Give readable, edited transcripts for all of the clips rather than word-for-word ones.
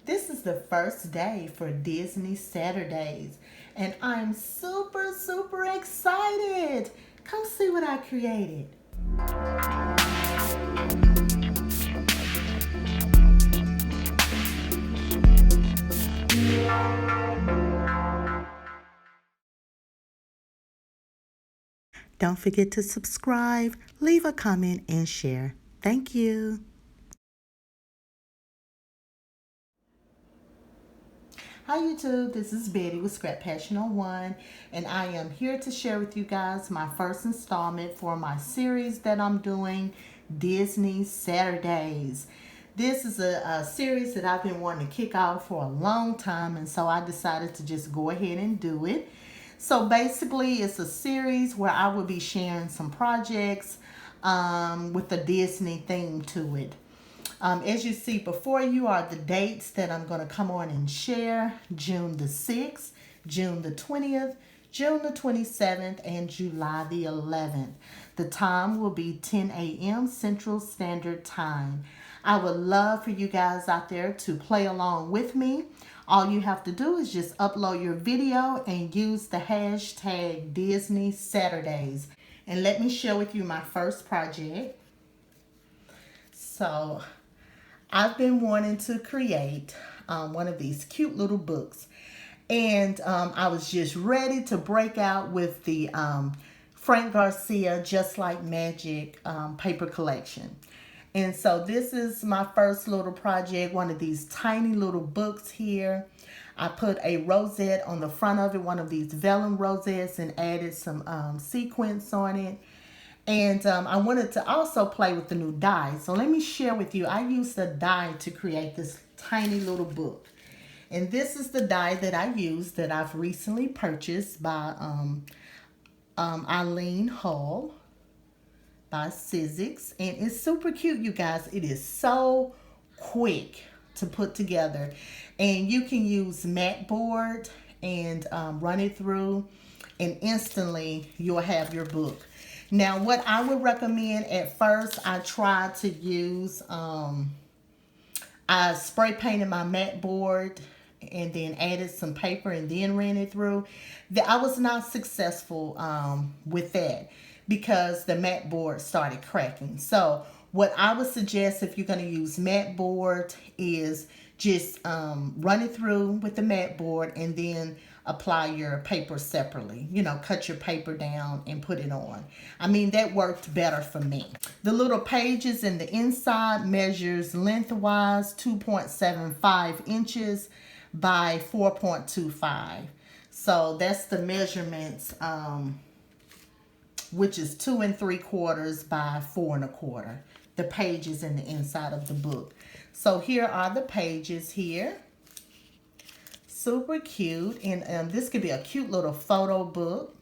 This is the first day for Disney Saturdays, and I'm super, super excited. Come see what I created. Don't forget to subscribe, leave a comment, and share. Thank you. Hi YouTube, this is Betty with Scrap Passion 01, and I am here to share with you guys my first installment for my series that I'm doing, Disney Saturdays. This is a series that I've been wanting to kick off for a long time, and so I decided to just go ahead and do it. So basically, it's a series where I will be sharing some projects with a Disney theme to it. As you see before you are the dates that I'm going to come on and share. June the 6th, June the 20th, June the 27th, and July the 11th. The time will be 10 a.m. Central Standard Time. I would love for you guys out there to play along with me. All you have to do is just upload your video and use the hashtag Disney Saturdays. And let me share with you my first project. So I've been wanting to create one of these cute little books. And I was just ready to break out with the Frank Garcia Just Like Magic paper collection. And so this is my first little project, one of these tiny little books here. I put a rosette on the front of it, one of these vellum rosettes, and added some sequins on it. And I wanted to also play with the new die. So let me share with you, I used the die to create this tiny little book. And this is the die that I used that I've recently purchased by Eileen Hull by Sizzix, and it's super cute, you guys. It is so quick to put together, and you can use mat board and run it through, and instantly you'll have your book. Now, what I would recommend at first, I tried to use I spray painted my mat board and then added some paper and then ran it through. I was not successful with that, because the mat board started cracking. So what I would suggest if you're going to use mat board is just run it through with the mat board and then apply your paper separately. You know, cut your paper down and put it on. I mean, that worked better for me. The little pages in the inside measures lengthwise 2.75 inches by 4.25. So that's the measurements, which is 2 3/4 by 4 1/4. The pages in the inside of the book. So here are the pages here. Super cute. And this could be a cute little photo book.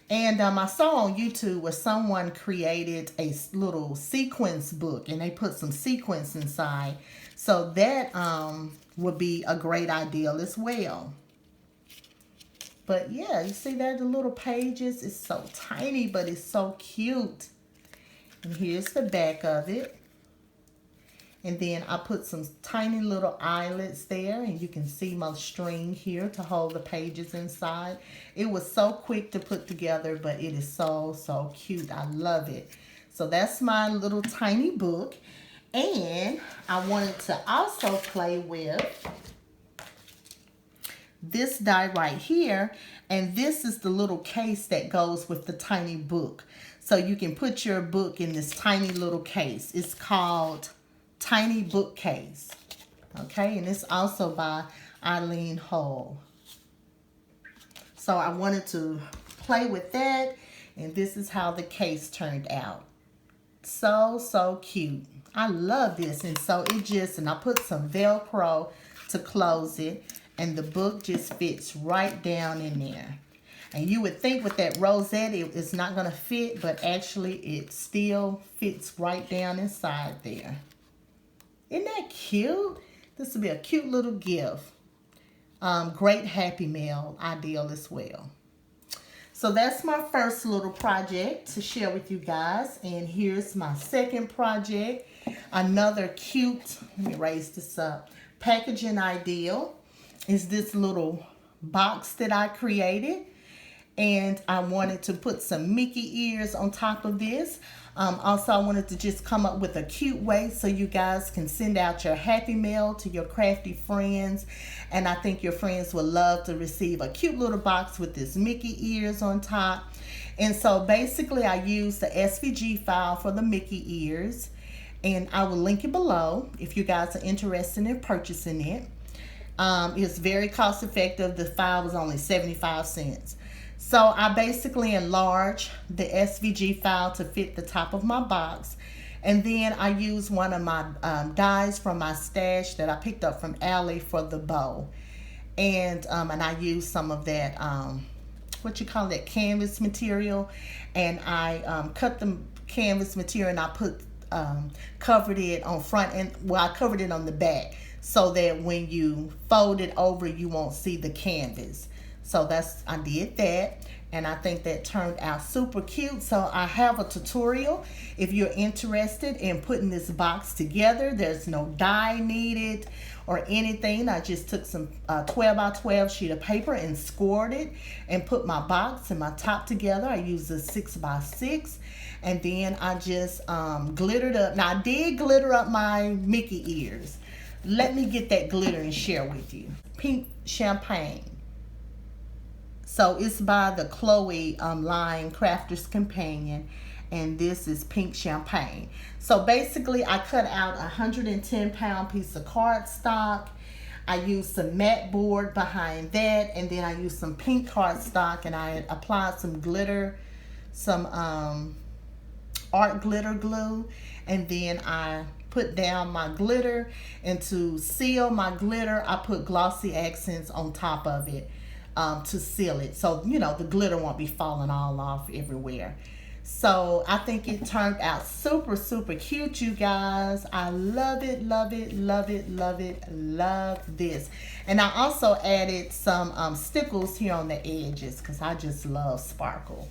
And I saw on YouTube where someone created a little sequence book, and they put some sequins inside. So that would be a great idea as well. But yeah, you see there, the little pages. It's so tiny, but it's so cute. And here's the back of it. And then I put some tiny little eyelets there, and you can see my string here to hold the pages inside. It was so quick to put together, but it is so, so cute. I love it. So that's my little tiny book. And I wanted to also play with this die right here, and this is the little case that goes with the tiny book. So you can put your book in this tiny little case. It's called Tiny Bookcase. Okay, and it's also by Eileen Hull. So I wanted to play with that, and this is how the case turned out. So, so cute. I love this. And so and I put some Velcro to close it, and the book just fits right down in there. And you would think with that rosette it's not going to fit, but actually it still fits right down inside there. Isn't that cute? This would be a cute little gift. Great Happy Meal ideal as well. So that's my first little project to share with you guys. And here's my second project. Another cute, let me raise this up, packaging ideal is this little box that I created. And I wanted to put some Mickey ears on top of this. Also, I wanted to just come up with a cute way so you guys can send out your Happy Mail to your crafty friends. And I think your friends would love to receive a cute little box with this Mickey ears on top. And so basically I used the SVG file for the Mickey ears. And I will link it below if you guys are interested in purchasing it. It's very cost effective. The file was only 75 cents. So I basically enlarged the SVG file to fit the top of my box. And then I used one of my dies from my stash that I picked up from Allie for the bow. And I used some of that, canvas material. And I cut the canvas material and I covered it on front and, I covered it on the back so that when you fold it over, you won't see the canvas. So I did that, and I think that turned out super cute. So I have a tutorial if you're interested in putting this box together. There's no die needed or anything. I just took some 12 by 12 sheet of paper and scored it and put my box and my top together. I used a 6 by 6, and then I just glittered up. Now I did glitter up my Mickey ears. Let me get that glitter and share with you. Pink Champagne. So it's by the Chloe line, Crafter's Companion, and this is Pink Champagne. So basically I cut out a 110-pound piece of cardstock. I used some matte board behind that, and then I used some pink cardstock, and I applied some glitter, some art glitter glue, and then I put down my glitter, and to seal my glitter I put glossy accents on top of it. To seal it, so the glitter won't be falling all off everywhere. So I think it turned out super cute, you guys. I love it, love it, love it, love it, love this. And I also added some stickles here on the edges because I just love sparkle.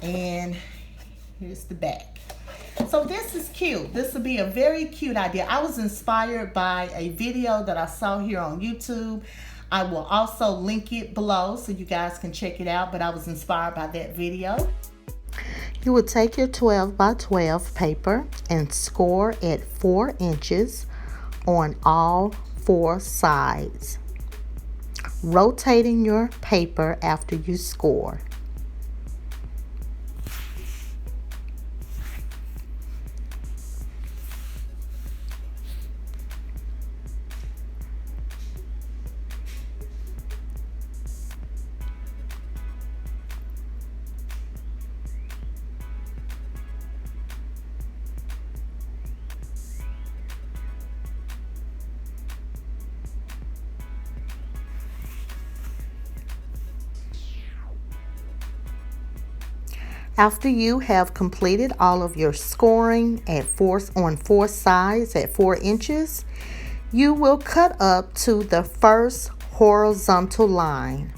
And here's the back. So this is cute. This will be a very cute idea. I was inspired by a video that I saw here on YouTube. I will also link it below so you guys can check it out, but I was inspired by that video. You will take your 12 by 12 paper and score at 4 inches on all 4 sides, rotating your paper after you score. After you have completed all of your scoring on 4 sides at 4 inches, you will cut up to the first horizontal line.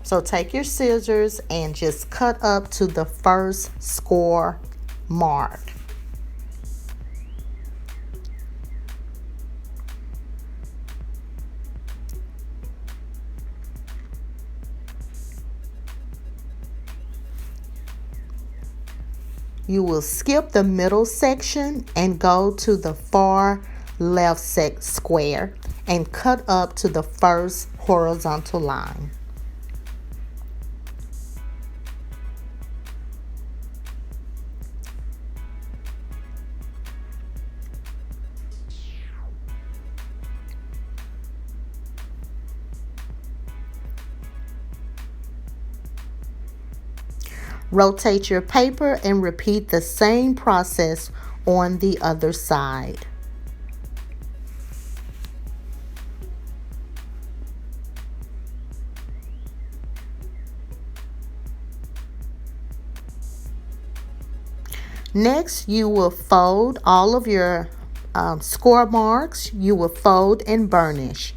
So take your scissors and just cut up to the first score mark. You will skip the middle section and go to the far left square and cut up to the first horizontal line. Rotate your paper and repeat the same process on the other side. Next, you will fold all of your score marks. You will fold and burnish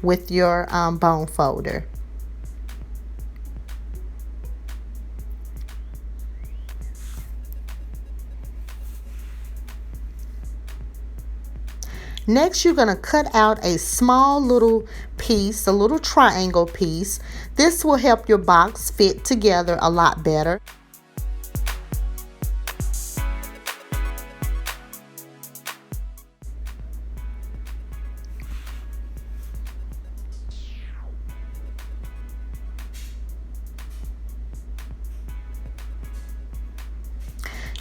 with your bone folder. Next, you're going to cut out a small little piece, a little triangle piece. This will help your box fit together a lot better.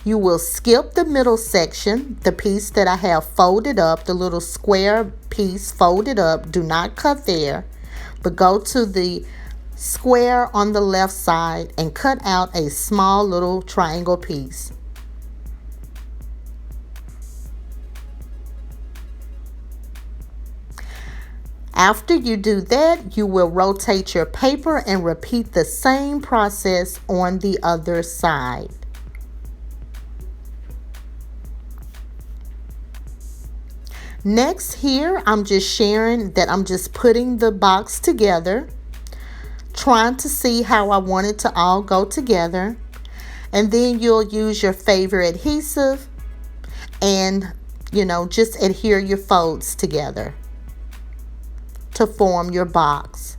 You will skip the middle section, the piece that I have folded up, the little square piece folded up. Do not cut there, but go to the square on the left side and cut out a small little triangle piece. After you do that, you will rotate your paper and repeat the same process on the other side. Next, here I'm just sharing that I'm just putting the box together, trying to see how I want it to all go together. And then you'll use your favorite adhesive and, just adhere your folds together to form your box.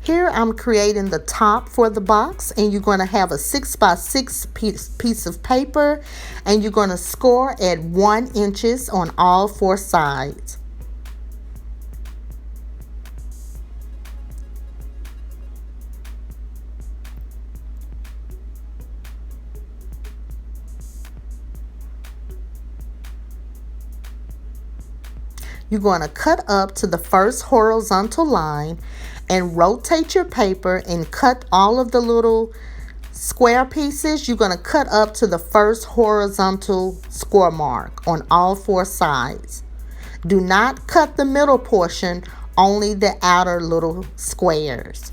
Here I'm creating the top for the box, and you're going to have a 6x6 piece of paper, and you're going to score at 1 inch on all 4 sides. You're going to cut up to the first horizontal line and rotate your paper and cut all of the little square pieces. You're going to cut up to the first horizontal score mark on all 4 sides. Do not cut the middle portion, only the outer little squares.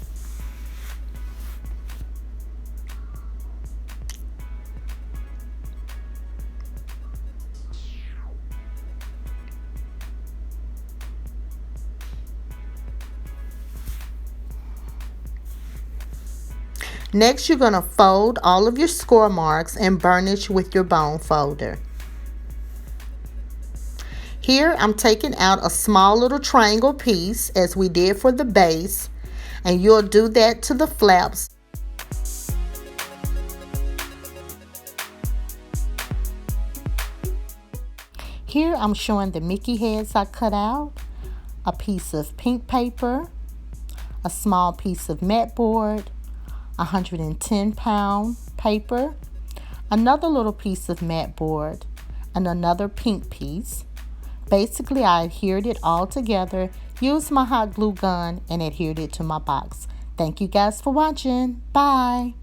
Next, you're going to fold all of your score marks and burnish with your bone folder. Here, I'm taking out a small little triangle piece as we did for the base, and you'll do that to the flaps. Here, I'm showing the Mickey heads I cut out, a piece of pink paper, a small piece of mat board, 110-pound paper, another little piece of mat board, and another pink piece. Basically, I adhered it all together, used my hot glue gun, and adhered it to my box. Thank you guys for watching. Bye.